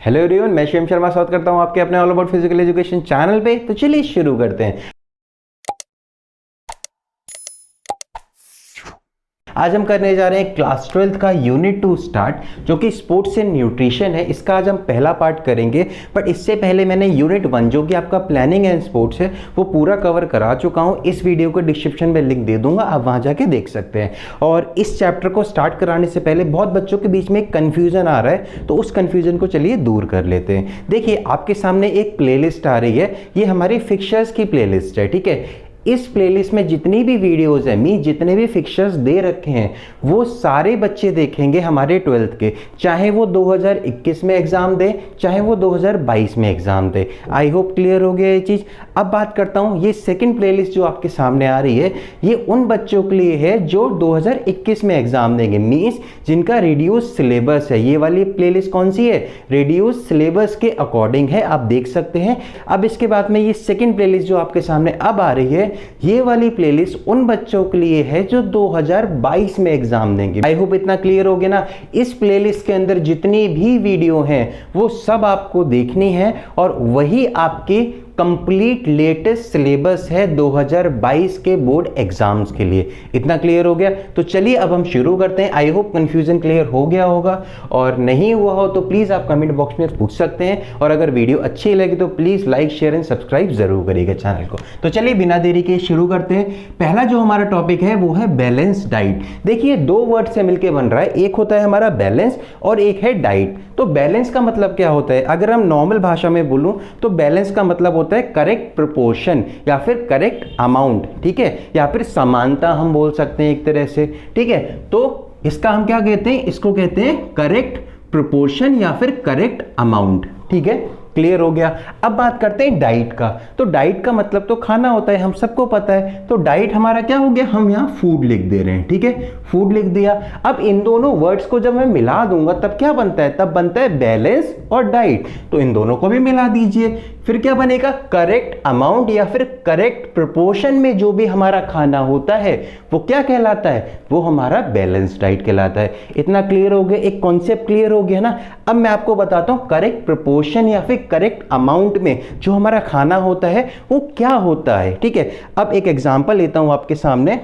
Hello everyone, मैं शिवम शर्मा स्वागत करता हूं आपके अपने all about physical education channel पे। तो चलिए शुरू करते हैं। आज हम करने जा रहे हैं क्लास 12th का यूनिट 2 स्टार्ट, जो कि स्पोर्ट्स एंड न्यूट्रिशन है। इसका आज हम पहला पार्ट करेंगे, बट इससे पहले मैंने यूनिट 1 जो कि आपका प्लानिंग एंड स्पोर्ट्स है वो पूरा कवर करा चुका हूं। इस वीडियो को डिस्क्रिप्शन में लिंक दे दूंगा, आप वहां जाके देख सकते हैं। और इस चैप्टर को स्टार्ट कराने से पहले बहुत बच्चों के बीच में एक कन्फ्यूजन आ रहा है, तो उस कन्फ्यूजन को चलिए दूर कर लेते हैं। देखिए, आपके सामने एक प्लेलिस्ट आ रही है, ये हमारी फिक्चर्स की प्लेलिस्ट है, ठीक है। इस प्लेलिस्ट में जितनी भी वीडियोस हैं, जितने भी फिक्चर्स दे रखे हैं, वो सारे बच्चे देखेंगे हमारे 12th के, चाहे वो 2021 में एग्जाम दे, चाहे वो 2022 में exam they. I hope clear हो गया ये चीज। अब बात करता हूं, ये सेकंड प्लेलिस्ट जो आपके सामने आ रही है, ये उन बच्चों के लिए है जो 2021 में एग्जाम देंगे, मीन्स जिनका रिड्यूस सिलेबस है। ये वाली प्लेलिस्ट कौन सी है? रिड्यूस सिलेबस के अकॉर्डिंग है, आप देख सकते हैं। अब इसके बाद में ये सेकंड प्लेलिस्ट जो आपके सामने अब आ रही है, ये वाली प्लेलिस्ट उन बच्चों के लिए है जो 2022 में एग्जाम देंगे। आई होप इतना क्लियर हो गया ना। इस प्लेलिस्ट के अंदर जितनी भी वीडियो हैं वो सब आपको देखनी है, और वही आपके कंप्लीट लेटेस्ट सिलेबस है 2022 के बोर्ड एग्जाम्स के लिए। इतना क्लियर हो गया? तो चलिए अब हम शुरू करते हैं। आई होप कंफ्यूजन क्लियर हो गया होगा, और नहीं हुआ हो तो प्लीज आप कमेंट बॉक्स में पूछ सकते हैं। और अगर वीडियो अच्छी लगे तो please like, share and subscribe जरूर करिएगा चैनल को। तो चलिए बिना देरी के शुरू करते हैं। पहला जो हमारा टॉपिक है वो है बैलेंस डाइट। देखिए, दो वर्ड से मिलकर बन रहा है, एक होता है हमारा बैलेंस और एक है डाइट। तो बैलेंस का मतलब क्या होता है? अगर हम नॉर्मल भाषा में बोलूं तो बैलेंस का मतलब होता है करेक्ट प्रोपोर्शन या फिर करेक्ट अमाउंट, ठीक है, या फिर समानता हम बोल सकते हैं एक तरह से, ठीक है। तो इसका हम क्या कहते हैं? इसको कहते हैं करेक्ट प्रोपोर्शन या फिर करेक्ट अमाउंट, ठीक है। क्लियर हो गया। अब बात करते हैं डाइट का। तो डाइट का मतलब तो खाना होता है, हम सबको पता है। तो डाइट हमारा क्या हो गया? हम यहां फूड लिख दे रहे हैं, ठीक है, फूड लिख दिया। अब इन दोनों वर्ड्स को जब मैं मिला दूंगा तब क्या बनता है? तब बनता है बैलेंस और डाइट। तो इन दोनों को भी मिला दीजिए, फिर क्या बनेगा? करेक्ट अमाउंट या फिर करेक्ट प्रोपोर्शन में जो भी हमारा खाना होता है वो क्या कहलाता है? वो हमारा बैलेंस डाइट कहलाता है। इतना क्लियर हो गया, एक कॉन्सेप्ट क्लियर हो गया ना। अब मैं आपको बताता हूं करेक्ट प्रोपोर्शन या फिर करेक्ट अमाउंट में जो हमारा खाना होता है वो क्या होता है, ठीक है। अब एक एग्जांपल लेता हूं आपके सामने।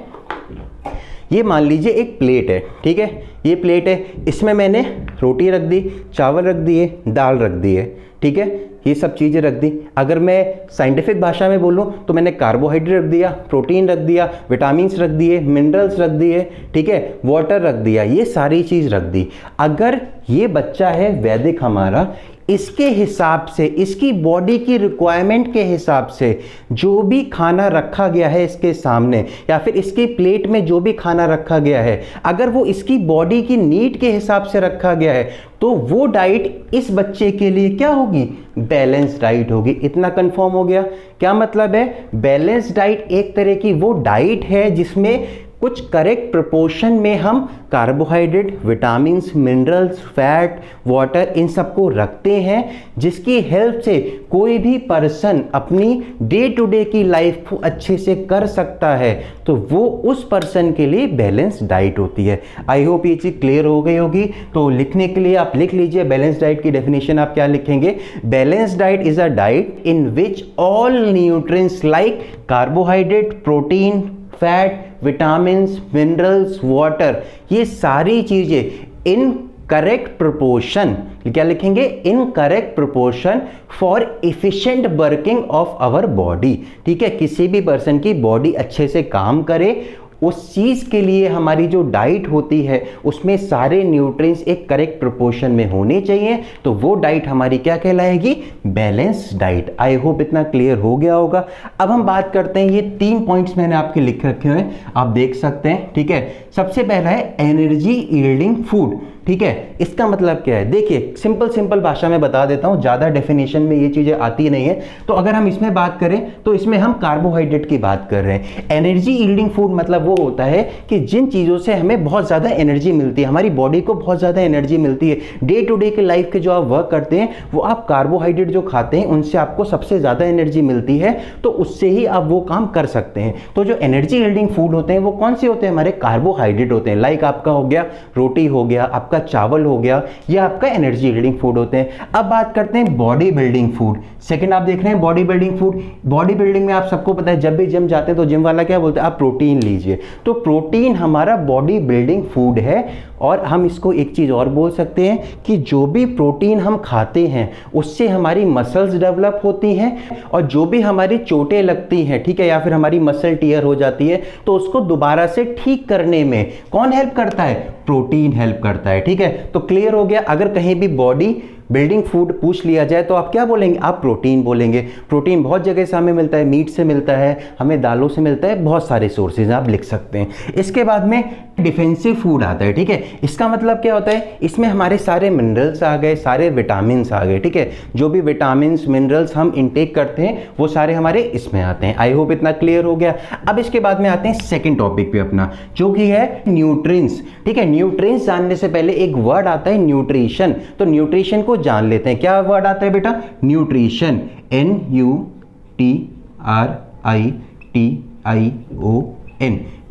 ये मान लीजिए एक प्लेट है, ठीक है, ये प्लेट है, इसमें मैंने रोटी रख दी, चावल रख दिए, दाल रख दी है, ठीक है, ये सब चीज़ें रख दी। अगर मैं साइंटिफिक भाषा में बोलूं तो मैंने कार्बोहाइड्रेट रख दिया, प्रोटीन रख दिया, विटामिन्स रख दिए, मिनरल्स रख दिए, ठीक है, वाटर रख दिया, ये सारी चीज़ रख दी। अगर ये बच्चा है वैदिक हमारा, इसके हिसाब से, इसकी बॉडी की रिक्वायरमेंट के हिसाब से जो भी खाना रखा गया है इसके सामने, या फिर इसकी प्लेट में जो भी खाना रखा गया है, अगर वो इसकी बॉडी की नीड के हिसाब से रखा गया है तो वो डाइट इस बच्चे के लिए क्या होगी? बैलेंस डाइट होगी। इतना कंफर्म हो गया? क्या मतलब है? बैलेंस डाइट एक तरह की वो डाइट है जिसमें कुछ करेक्ट प्रोपोर्शन में हम carbohydrate, vitamins, minerals, fat, water, इन सबको रखते हैं, जिसकी हेल्प से कोई भी पर्सन अपनी डे टू डे की लाइफ को अच्छे से कर सकता है। तो वो उस पर्सन के लिए बैलेंस डाइट होती है। आई होप ये चीज़ क्लियर हो गई होगी। तो लिखने के लिए आप लिख लीजिए बैलेंस डाइट की डेफिनेशन। आप क्या लिखेंगे? Balance diet is a diet in which all nutrients like carbohydrate, protein, fat, vitamins, minerals, water, ये सारी चीजें इन करेक्ट प्रोपोर्शन, क्या लिखेंगे? In correct proportion for efficient working of our body, ठीक है। किसी भी पर्सन की बॉडी अच्छे से काम करे, उस चीज़ के लिए हमारी जो डाइट होती है उसमें सारे न्यूट्रिएंट्स एक करेक्ट प्रोपोर्शन में होने चाहिए। तो वो डाइट हमारी क्या कहलाएगी? Balance diet. आई होप इतना क्लियर हो गया होगा। अब हम बात करते हैं, ये 3 पॉइंट्स मैंने आपके लिख रखे हुए हैं, आप देख सकते हैं, ठीक है। सबसे पहला है एनर्जी यील्डिंग फूड, ठीक है। इसका मतलब क्या है? देखिए, सिंपल भाषा में बता देता हूं, ज़्यादा डेफिनेशन में ये चीज़ें आती नहीं है। तो अगर हम इसमें बात करें तो इसमें हम कार्बोहाइड्रेट की बात कर रहे हैं। एनर्जी यील्डिंग फूड मतलब वो होता है कि जिन चीज़ों से हमें बहुत ज़्यादा एनर्जी मिलती है, हमारी बॉडी को बहुत ज़्यादा एनर्जी मिलती है, डे टू डे के लाइफ के जो आप वर्क करते हैं वो आप कार्बोहाइड्रेट जो खाते हैं उनसे आपको सबसे ज़्यादा एनर्जी मिलती है, तो उससे ही आप वो काम कर सकते हैं। तो जो एनर्जी यील्डिंग फूड होते हैं वो कौन से होते हैं? हमारे कार्बोहाइड्रेट होते हैं। लाइक आपका हो गया रोटी, हो गया आपका आपका चावल हो गया, ये आपका एनर्जी बिल्डिंग फूड होते हैं। अब बात करते हैं बॉडी बिल्डिंग फूड। सेकंड आप देख रहे हैं body building food. Body building में आप सबको पता है जब भी जिम जाते हैं तो जिम वाला क्या बोलते हैं, आप प्रोटीन लीजिए। तो प्रोटीन हमारा बॉडी बिल्डिंग फूड है। और हम इसको एक चीज़ और बोल सकते हैं कि जो भी प्रोटीन हम खाते हैं उससे हमारी मसल्स डेवलप होती हैं, और जो भी हमारी चोटें लगती हैं, ठीक है, या फिर हमारी मसल टीयर हो जाती है, तो उसको दोबारा से ठीक करने में कौन हेल्प करता है, प्रोटीन हेल्प करता है। ठीक है, तो क्लियर हो गया। अगर कहीं भी बॉडी बिल्डिंग फूड पूछ लिया जाए तो आप क्या बोलेंगे, आप प्रोटीन बोलेंगे। प्रोटीन बहुत जगह से हमें मिलता है, मीट से मिलता है, हमें दालों से मिलता है, बहुत सारे सोर्सेज आप लिख सकते हैं। इसके बाद में डिफेंसिव फूड आता है। ठीक है, इसका मतलब क्या होता है, इसमें हमारे सारे मिनरल्स आ गए, सारे विटामिन आ गए। ठीक है, जो भी विटामिन मिनरल्स हम इनटेक करते हैं वो सारे हमारे इसमें आते हैं। आई होप इतना क्लियर हो गया। अब इसके बाद में आते हैं सेकेंड टॉपिक पे अपना, जो कि है न्यूट्रिएंट्स। ठीक है, न्यूट्रिएंट्स जानने से पहले एक वर्ड आता है न्यूट्रिशन। तो न्यूट्रिशन को जान लेते हैं। क्या वर्ड आता है बेटा, न्यूट्रिशन, NUTRITION,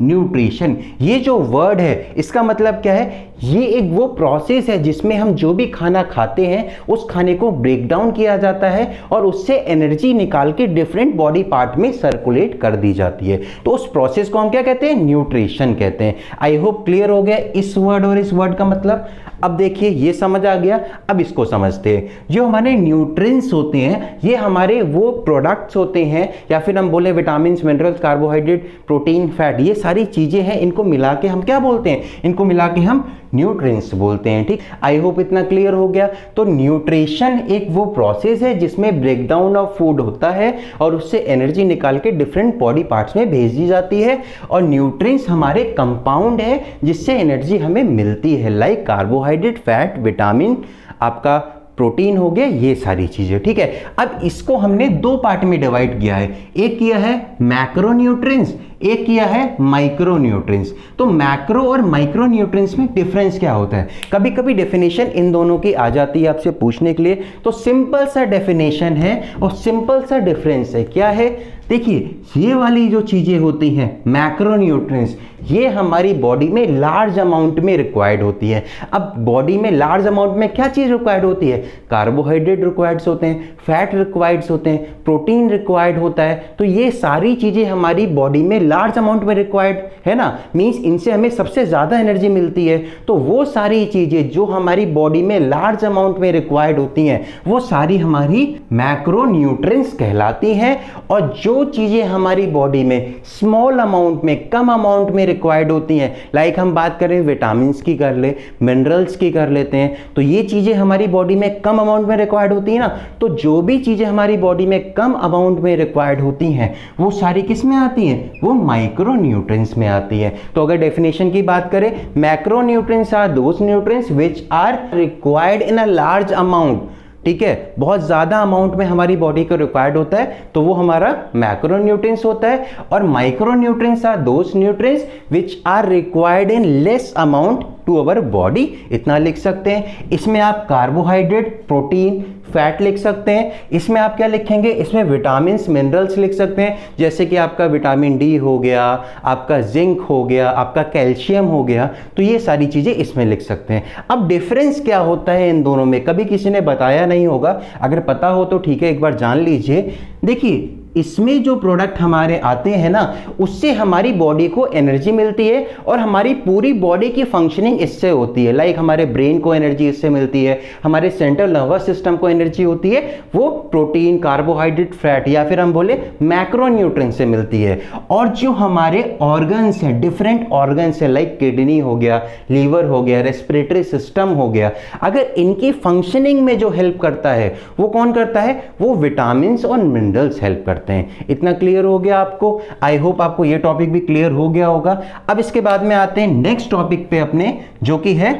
न्यूट्रिशन। ये जो वर्ड है इसका मतलब क्या है, ये एक वो प्रोसेस है जिसमें हम जो भी खाना खाते हैं उस खाने को ब्रेक डाउन किया जाता है और उससे एनर्जी निकाल के डिफरेंट बॉडी पार्ट में सर्कुलेट कर दी जाती है। तो उस प्रोसेस को हम क्या कहते हैं, न्यूट्रिशन कहते हैं। आई होप क्लियर हो गया इस वर्ड और इस वर्ड का मतलब। अब देखिए ये समझ आ गया। अब इसको समझते हैं। जो हमारे न्यूट्रिएंट्स होते हैं ये हमारे वो प्रोडक्ट्स होते हैं, या फिर हम बोले vitamin, minerals, carbohydrate, protein, fat, ये सारी चीजें हैं। इनको मिला के हम क्या बोलते हैं, इनको मिला के हम न्यूट्रिएंट्स बोलते हैं। ठीक, आई होप इतना क्लियर हो गया। तो न्यूट्रिशन एक वो प्रोसेस है जिसमें ब्रेकडाउन ऑफ फूड होता है और उससे एनर्जी निकाल के डिफरेंट बॉडी पार्ट्स में भेज दी जाती है। और न्यूट्रिएंट्स हमारे कंपाउंड है जिससे एनर्जी हमें मिलती है, लाइक कार्बोहाइड्रेट, फैट, विटामिन, आपका प्रोटीन हो गया, ये सारी चीजें। ठीक है, अब इसको हमने दो पार्ट में डिवाइड किया है। एक किया है मैक्रोन्यूट्रिएंट्स, एक किया है माइक्रोन्यूट्रिएंट्स। तो मैक्रो और माइक्रोन्यूट्रिएंट्स में डिफरेंस क्या होता है, कभी कभी डेफिनेशन इन दोनों की आ जाती है आपसे पूछने के लिए। तो सिंपल सा डेफिनेशन है और सिंपल सा डिफरेंस है। क्या है, देखिए ये वाली जो चीजें होती हैं मैक्रोन्यूट्रिएंट्स, ये हमारी बॉडी में लार्ज अमाउंट में रिक्वायर्ड होती है। अब बॉडी में लार्ज अमाउंट में क्या चीज रिक्वायर्ड होती है, कार्बोहाइड्रेट रिक्वायर्ड होते हैं, फैट रिक्वायर्ड होते हैं, प्रोटीन रिक्वायर्ड होता है। तो ये सारी चीजें हमारी बॉडी में लार्ज अमाउंट में रिक्वायर्ड है ना, मींस इनसे हमें सबसे ज्यादा एनर्जी मिलती है। तो वो सारी चीजें जो हमारी बॉडी में लार्ज अमाउंट में रिक्वायर्ड होती हैं वो सारी हमारी मैक्रोन्यूट्रिएंट्स कहलाती हैं। और जो चीजें हमारी बॉडी में स्मॉल अमाउंट में, कम अमाउंट में रिक्वायर्ड होती हैं, लाइक हम बात करें विटामिन की कर ले, मिनरल्स की कर लेते हैं, तो ये चीजें हमारी बॉडी में कम अमाउंट में रिक्वायर्ड होती है ना। तो जो भी चीजें हमारी बॉडी में कम अमाउंट में रिक्वायर्ड होती हैं वो सारी किस में आती हैं, वो माइक्रोन्यूट्रिएंट्स में आती है। तो अगर डेफिनेशन की बात करें, macronutrients are those nutrients which are required in a large amount. ठीक है, बहुत ज्यादा अमाउंट में हमारी बॉडी को रिक्वायर्ड होता है तो वो हमारा मैक्रोन्यूट्रिएंट्स होता है। और micronutrients are those nutrients which are required in less amount to our body. इतना लिख सकते हैं। इसमें आप कार्बोहाइड्रेट, प्रोटीन, फैट लिख सकते हैं। इसमें आप क्या लिखेंगे, इसमें विटामिन, मिनरल्स लिख सकते हैं, जैसे कि आपका विटामिन डी हो गया, आपका जिंक हो गया, आपका कैल्शियम हो गया। तो ये सारी चीजें इसमें लिख सकते हैं। अब डिफरेंस क्या होता है इन दोनों में, कभी किसी ने बताया नहीं होगा, अगर पता हो तो ठीक है एक बार जान लीजिए। देखिए इसमें जो प्रोडक्ट हमारे आते हैं ना उससे हमारी बॉडी को एनर्जी मिलती है और हमारी पूरी बॉडी की फंक्शनिंग इससे होती है। लाइक हमारे ब्रेन को एनर्जी इससे मिलती है, हमारे सेंट्रल नर्वस सिस्टम को एनर्जी होती है, वो प्रोटीन, कार्बोहाइड्रेट, फैट या फिर हम बोले मैक्रोन्यूट्रिएंट्स से मिलती है। और जो हमारे ऑर्गन्स हैं, डिफरेंट ऑर्गन्स हैं, लाइक किडनी हो गया, लीवर हो गया, रेस्पिरेटरी सिस्टम हो गया, अगर इनकी फंक्शनिंग में जो हेल्प करता है वो कौन करता है, वो विटामिन और मिनरल्स हेल्प करते हैं। इतना क्लियर हो गया आपको। आई होप आपको ये टॉपिक भी क्लियर हो गया होगा। अब इसके बाद में आते हैं नेक्स्ट टॉपिक पे अपने, जो कि है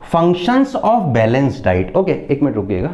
functions of balance diet. Okay, एक मिनट रुकिएगा।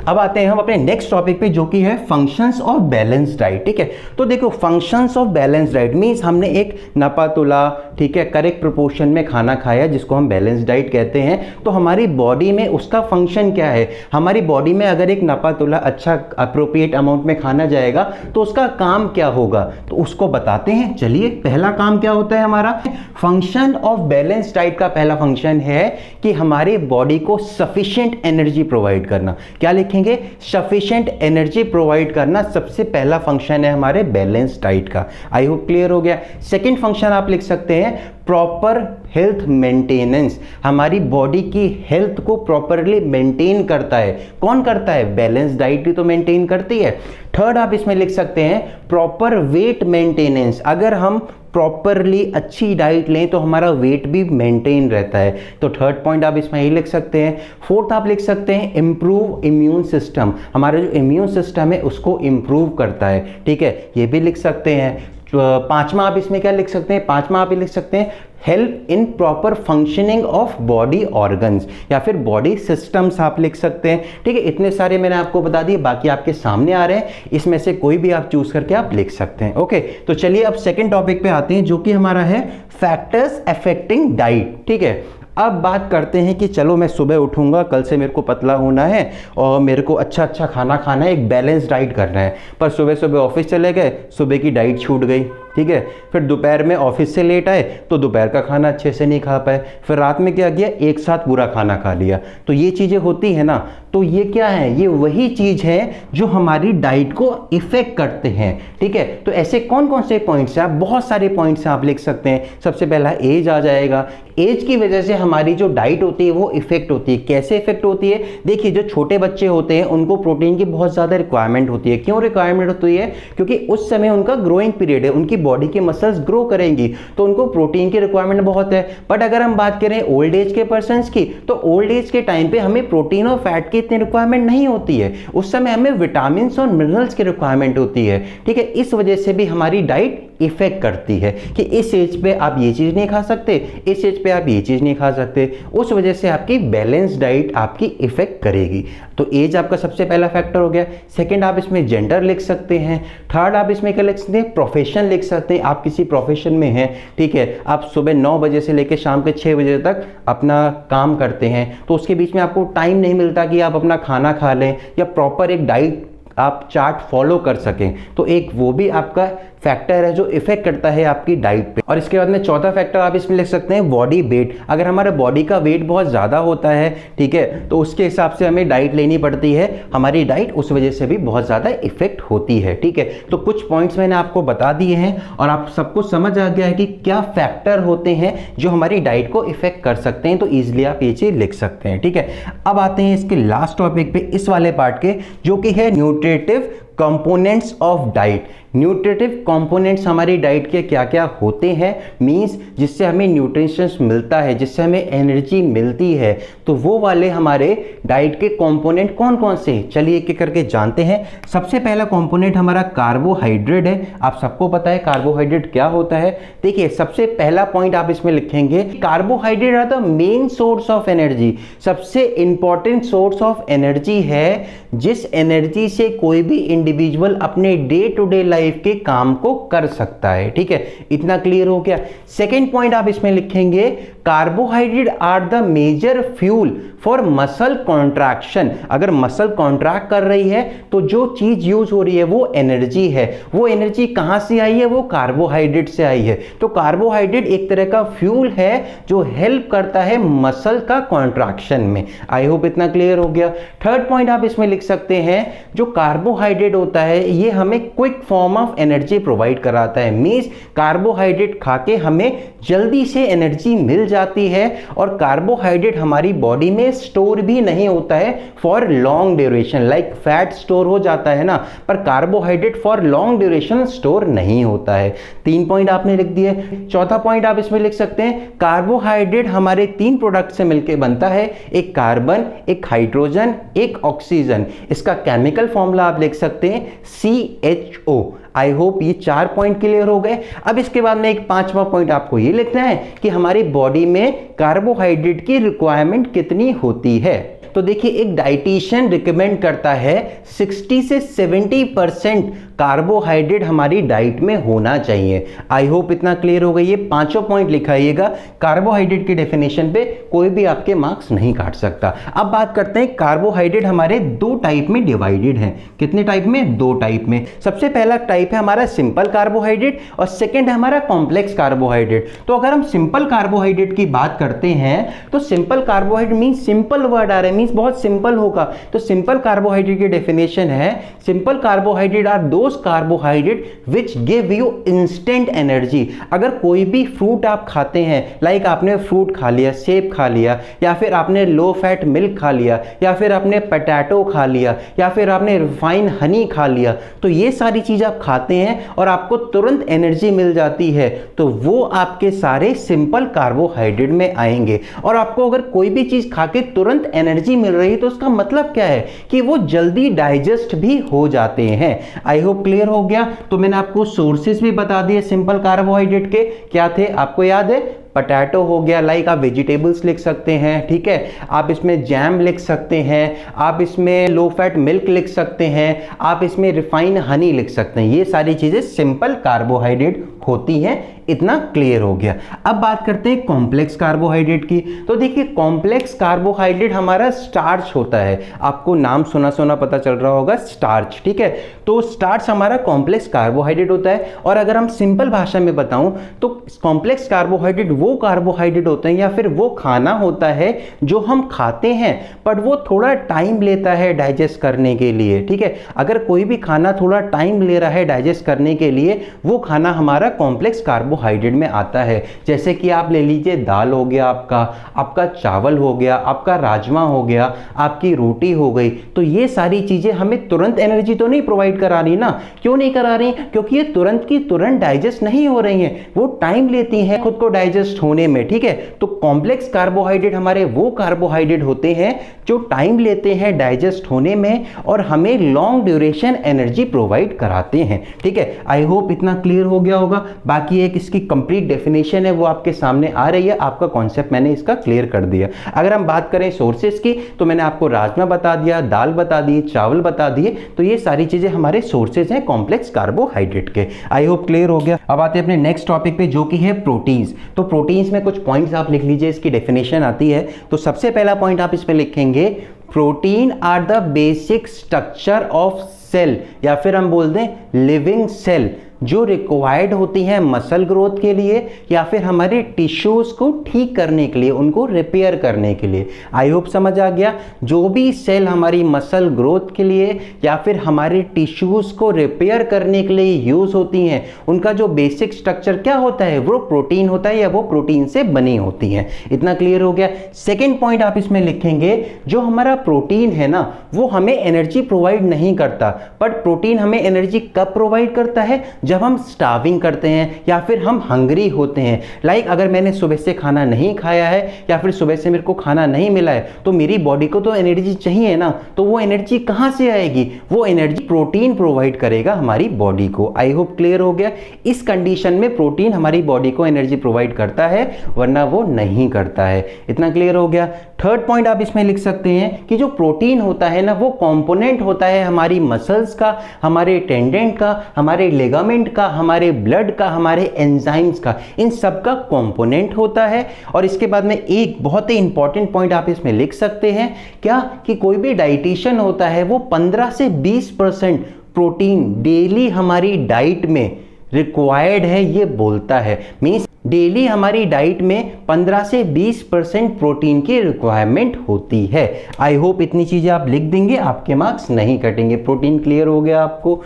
अब आते हैं हम अपने नेक्स्ट टॉपिक पे जो कि है फंक्शंस ऑफ बैलेंस डाइट। ठीक है, तो देखो functions of balance diet means हमने एक नपा तुला, ठीक है, करेक्ट प्रोपोर्शन में खाना खाया जिसको हम बैलेंस डाइट कहते हैं। तो हमारी बॉडी में उसका फंक्शन क्या है, हमारी बॉडी में अगर एक नपा तुला अच्छा अप्रोप्रिएट अमाउंट में खाना जाएगा तो उसका काम क्या होगा, तो उसको बताते हैं। चलिए, पहला काम क्या होता है हमारा, फंक्शन ऑफ बैलेंस डाइट का पहला फंक्शन है कि हमारी बॉडी को सफिशिएंट एनर्जी प्रोवाइड करना। क्या लिखेंगे, सफिशिएंट एनर्जी प्रोवाइड करना सबसे पहला फंक्शन है हमारे बैलेंस डाइट का। आई होप क्लियर हो गया। सेकंड फंक्शन आप लिख सकते हैं प्रॉपर हेल्थ मेंटेनेंस, हमारी बॉडी की हेल्थ को प्रॉपरली मेंटेन करता है। कौन करता है, बैलेंस डाइट ही तो मेंटेन करती है। थर्ड आप इसमें लिख सकते हैं प्रॉपर वेट मेंटेनेंस, अगर हम प्रॉपरली अच्छी डाइट लें तो हमारा वेट भी मेंटेन रहता है, तो थर्ड पॉइंट आप इसमें ही लिख सकते हैं। फोर्थ आप लिख सकते हैं इंप्रूव इम्यून सिस्टम, हमारा जो इम्यून सिस्टम है उसको इंप्रूव करता है। ठीक है, ये भी लिख सकते हैं। पांचवा आप इसमें क्या लिख सकते हैं, पांचवा आप लिख सकते हैं help in proper functioning of body organs या फिर बॉडी सिस्टम्स आप लिख सकते हैं। ठीक है, इतने सारे मैंने आपको बता दिए, बाकी आपके सामने आ रहे हैं, इसमें से कोई भी आप चूज करके आप लिख सकते हैं। ओके, तो चलिए अब सेकंड टॉपिक पे आते हैं जो कि हमारा है फैक्टर्स अफेक्टिंग डाइट। ठीक है, अब बात करते हैं कि चलो मैं सुबह उठूंगा, कल से मेरे को पतला होना है और मेरे को अच्छा अच्छा खाना खाना है, एक बैलेंस डाइट करना है, पर सुबह सुबह ऑफिस चले गए, सुबह की डाइट छूट गई। ठीक है, फिर दोपहर में ऑफिस से लेट आए तो दोपहर का खाना अच्छे से नहीं खा पाए, फिर रात में क्या किया, एक साथ पूरा खाना खा लिया। तो ये चीज़ें होती है ना, तो ये क्या है, ये वही चीज़ है जो हमारी डाइट को इफेक्ट करते हैं। ठीक है, तो ऐसे कौन कौन से पॉइंट्स हैं, आप बहुत सारे पॉइंट्स आप लिख सकते हैं। सबसे पहला एज आ जाएगा, एज की वजह से हमारी जो डाइट होती है वो इफेक्ट होती है। कैसे इफेक्ट होती है, देखिए जो छोटे बच्चे होते हैं उनको प्रोटीन की बहुत ज़्यादा रिक्वायरमेंट होती है। क्यों रिक्वायरमेंट होती है, क्योंकि उस समय उनका ग्रोइंग पीरियड है, उनकी बॉडी की मसल्स ग्रो करेंगी तो उनको प्रोटीन की रिक्वायरमेंट बहुत है। बट अगर हम बात करें ओल्ड एज के पर्सन्स की, तो ओल्ड एज के टाइम पे हमें प्रोटीन और फैट की इतनी रिक्वायरमेंट नहीं होती है, उस समय हमें विटामिन और मिनरल्स की रिक्वायरमेंट होती है। ठीक है, इस वजह से भी हमारी डाइट इफेक्ट करती है कि इस एज पे आप ये चीज नहीं खा सकते, इस एज पे आप ये चीज नहीं खा सकते, उस वजह से आपकी बैलेंस डाइट आपकी इफेक्ट करेगी। तो एज आपका सबसे पहला फैक्टर हो गया। सेकंड आप इसमें जेंडर लिख सकते हैं। थर्ड आप इसमें क्या लिख सकते हैं, प्रोफेशन लिख सकते हैं, आप किसी प्रोफेशन में हैं। ठीक है, आप सुबह 9 बजे से लेकर शाम के 6 बजे तक अपना काम करते हैं, तो उसके बीच में आपको टाइम नहीं मिलता कि आप अपना खाना खा लें या प्रॉपर एक डाइट आप चार्ट फॉलो कर सकें, तो एक वो भी आपका फैक्टर है जो इफेक्ट करता है आपकी डाइट पे। और इसके बाद में चौथा फैक्टर आप इसमें लिख सकते हैं बॉडी वेट, अगर हमारे बॉडी का वेट बहुत ज़्यादा होता है, ठीक है, तो उसके हिसाब से हमें डाइट लेनी पड़ती है, हमारी डाइट उस वजह से भी बहुत ज़्यादा इफेक्ट होती है। ठीक है, तो कुछ पॉइंट्स मैंने आपको बता दिए हैं और आप सबको समझ आ गया है कि क्या फैक्टर होते हैं जो हमारी डाइट को इफेक्ट कर सकते हैं, तो ईजिली आप ये चीज़ लिख सकते हैं। ठीक है, अब आते हैं इसके लास्ट टॉपिक पे, इस वाले पार्ट के, जो कि है nutritive components of diet. Nutritive components हमारी डाइट के क्या क्या होते हैं, मींस जिससे हमें न्यूट्रिशंस मिलता है, जिससे हमें एनर्जी मिलती है, तो वो वाले हमारे डाइट के कंपोनेंट कौन कौन से हैं, चलिए एक एक करके जानते हैं। सबसे पहला कंपोनेंट हमारा कार्बोहाइड्रेट है। आप सबको पता है कार्बोहाइड्रेट क्या होता है। देखिए, सबसे पहला पॉइंट आप इसमें लिखेंगे, carbohydrate are the main source of energy, सबसे इंपॉर्टेंट सोर्स ऑफ एनर्जी है, जिस एनर्जी से कोई भी इंडिविजुअल अपने डे टू डे लाइफ के काम को कर सकता है। ठीक है, इतना क्लियर हो गया। सेकेंड पॉइंट आप इसमें लिखेंगे, carbohydrate are the major fuel for muscle contraction. अगर मसल कॉन्ट्रैक्ट कर रही है तो जो चीज यूज हो रही है वो एनर्जी है, वो एनर्जी कहां से आई है, वो कार्बोहाइड्रेट से आई है। तो कार्बोहाइड्रेट एक तरह का फ्यूल है जो हेल्प करता है मसल का कॉन्ट्रैक्शन में। आई होप इतना क्लियर हो गया। थर्ड पॉइंट आप इसमें लिख सकते हैं, जो कार्बोहाइड्रेट होता है ये हमें quick form of energy provide कराता है, मींस कार्बोहाइड्रेट खा के हमें जल्दी से एनर्जी मिल जाती है, और कार्बोहाइड्रेट हमारी बॉडी में स्टोर भी नहीं होता है for long duration, like fat store हो जाता है ना, पर carbohydrate for long duration store नहीं होता है। 3 पॉइंट आपने लिख दिए। चौथा पॉइंट आप इसमें लिख सकते हैं, कार्बोहाइड्रेट हमारे 3 प्रोडक्ट से मिलकर बनता है, एक कार्बन, एक हाइड्रोजन, एक ऑक्सीजन। इसका केमिकल फॉर्मूला आप लिख सकते हैं CHO। आई होप ये 4 पॉइंट क्लियर हो गए। अब इसके बाद में एक 5वां पॉइंट आपको ये लिखना है कि हमारी बॉडी में कार्बोहाइड्रेट की रिक्वायरमेंट कितनी होती है। तो देखिए एक डाइटिशियन रिकमेंड करता है 60 से 70% कार्बोहाइड्रेट हमारी डाइट में होना चाहिए। आई होप इतना क्लियर हो गई। ये पांचों पॉइंट लिखाइएगा, कार्बोहाइड्रेट की डेफिनेशन पे कोई भी आपके मार्क्स नहीं काट सकता। अब बात करते हैं, कार्बोहाइड्रेट हमारे दो टाइप में डिवाइडेड हैं। कितने टाइप में? दो टाइप में। सबसे पहला टाइप है हमारा सिंपल कार्बोहाइड्रेट और सेकंड है हमारा कॉम्प्लेक्स कार्बोहाइड्रेट। तो अगर हम सिंपल कार्बोहाइड्रेट की बात करते हैं तो simple carbohydrate means simple word आ रहा है, मींस बहुत सिंपल होगा। तो सिंपल कार्बोहाइड्रेट की डेफिनेशन है, simple carbohydrate are those carbohydrate which give you instant energy. अगर कोई भी फ्रूट आप खाते हैं, लाइक आपने फ्रूट खा लिया, सेब खा लिया, या फिर आपने लो फैट मिल्क खा लिया, या फिर आपने पोटैटो खा लिया, या फिर आपने रिफाइन हनी खा लिया, तो ये सारी चीज आप खाते हैं और आपको तुरंत एनर्जी मिल जाती है, तो वो आपके सारे सिंपल कार्बोहाइड्रेट में आएंगे। और आपको अगर कोई भी चीज खा के तुरंत एनर्जी मिल रही है तो उसका मतलब क्या है कि वो जल्दी डाइजेस्ट भी हो जाते हैं। आई होप क्लियर हो गया। तो मैंने आपको सोर्सेस भी बता दिए सिंपल कार्बोहाइड्रेट के, क्या थे आपको याद है? पोटैटो हो गया, लाइक आप वेजिटेबल्स लिख सकते हैं, ठीक है, आप इसमें जैम लिख सकते हैं, आप इसमें लो फैट मिल्क लिख सकते हैं, आप इसमें रिफाइन हनी लिख सकते हैं। ये सारी चीजें सिंपल कार्बोहाइड्रेट होती हैं। इतना क्लियर हो गया। अब बात करते हैं कॉम्प्लेक्स कार्बोहाइड्रेट की। तो देखिए कॉम्प्लेक्स कार्बोहाइड्रेट हमारा स्टार्च होता है। आपको नाम सुना सुना पता चल रहा होगा, स्टार्च, ठीक है। तो स्टार्च हमारा कॉम्प्लेक्स कार्बोहाइड्रेट होता है। और अगर हम सिंपल भाषा में बताऊं तो कॉम्प्लेक्स कार्बोहाइड्रेट वो कार्बोहाइड्रेट होते हैं या फिर वो खाना होता है जो हम खाते हैं बट वो थोड़ा टाइम लेता है डाइजेस्ट करने के लिए, ठीक है। अगर कोई भी खाना थोड़ा टाइम ले रहा है डाइजेस्ट करने के लिए, वो खाना हमारा कॉम्प्लेक्स कार्बोहाइड्रेट में आता है। जैसे कि आप ले लीजिए दाल हो गया, आपका चावल हो गया, आपका राजमा हो गया, आपकी रोटी हो गई। तो ये सारी चीजें हमें तुरंत एनर्जी तो नहीं प्रोवाइड करा रही ना। क्यों नहीं करा रही? क्योंकि ये तुरंत की तुरंत डाइजेस्ट नहीं हो रही हैं, वो टाइम लेती हैं खुद को डाइजेस्ट होने में, ठीक है। तो कॉम्प्लेक्स कार्बोहाइड्रेट हमारे वो कार्बोहाइड्रेट होते हैं जो टाइम लेते हैं डाइजेस्ट होने में और हमें लॉन्ग ड्यूरेशन एनर्जी प्रोवाइड कराते हैं, ठीक है। आई होप इतना क्लियर हो गया होगा। बाकी एक इसकी कंप्लीट डेफिनेशन है वो आपके सामने आ रही है, आपका कॉन्सेप्ट मैंने इसका क्लियर कर दिया। अगर हम बात करें सोर्सेस की तो मैंने आपको राजमा बता दिया, दाल बता दी, चावल बता दिए। तो ये सारी चीजें हमारे सोर्सेज हैं कॉम्प्लेक्स कार्बोहाइड्रेट के। आई होप क्लियर हो गया। अब आते हैं अपने नेक्स्ट टॉपिक पे जो कि है प्रोटीन्स। तो प्रोटीन्स में कुछ पॉइंट्स आप लिख लीजिए, इसकी डेफिनेशन आती है। तो सबसे पहला पॉइंट आप इस पे लिखेंगे, protein are the basic structure of cell, या फिर हम बोल दें लिविंग सेल, जो रिक्वायर्ड होती हैं मसल ग्रोथ के लिए या फिर हमारे टिश्यूज को ठीक करने के लिए, उनको रिपेयर करने के लिए। आई होप समझ आ गया। जो भी सेल हमारी मसल ग्रोथ के लिए या फिर हमारे टिश्यूज को रिपेयर करने के लिए यूज होती हैं, उनका जो बेसिक स्ट्रक्चर क्या होता है, वो प्रोटीन होता है या वो प्रोटीन से बनी होती हैं। इतना क्लियर हो गया। सेकेंड पॉइंट आप इसमें लिखेंगे, जो हमारा प्रोटीन है ना वो हमें एनर्जी प्रोवाइड नहीं करता, बट प्रोटीन हमें एनर्जी कब प्रोवाइड करता है? जब हम स्टार्विंग करते हैं या फिर हम हंग्री होते हैं। लाइक अगर मैंने सुबह से खाना नहीं खाया है या फिर सुबह से मेरे को खाना नहीं मिला है तो मेरी बॉडी को तो एनर्जी चाहिए ना, तो वो एनर्जी कहां से आएगी? वो एनर्जी प्रोटीन प्रोवाइड करेगा हमारी बॉडी को। आई होप क्लियर हो गया। इस कंडीशन में प्रोटीन हमारी बॉडी को एनर्जी प्रोवाइड करता है, वरना वो नहीं करता है। इतना क्लियर हो गया। थर्ड पॉइंट आप इसमें लिख सकते हैं कि जो प्रोटीन होता है ना वो कंपोनेंट होता है हमारी मसल्स का, हमारे टेंडेंट का, हमारे लिगामेंट का, हमारे ब्लड का, हमारे एंजाइम्स का, इन सब का कंपोनेंट होता है। और इसके बाद में एक बहुत ही इंपॉर्टेंट पॉइंट आप इसमें लिख सकते हैं, क्या कि कोई भी डाइटिशियन होता है वो 15 से 20% प्रोटीन डेली हमारी डाइट में रिक्वायर्ड है, ये बोलता है। मींस डेली हमारी डाइट में 15 से 20% प्रोटीन की रिक्वायरमेंट होती है। आई होप इतनी चीजें आप लिख देंगे, आपके मार्क्स नहीं कटेंगे। प्रोटीन क्लियर हो गया आपको,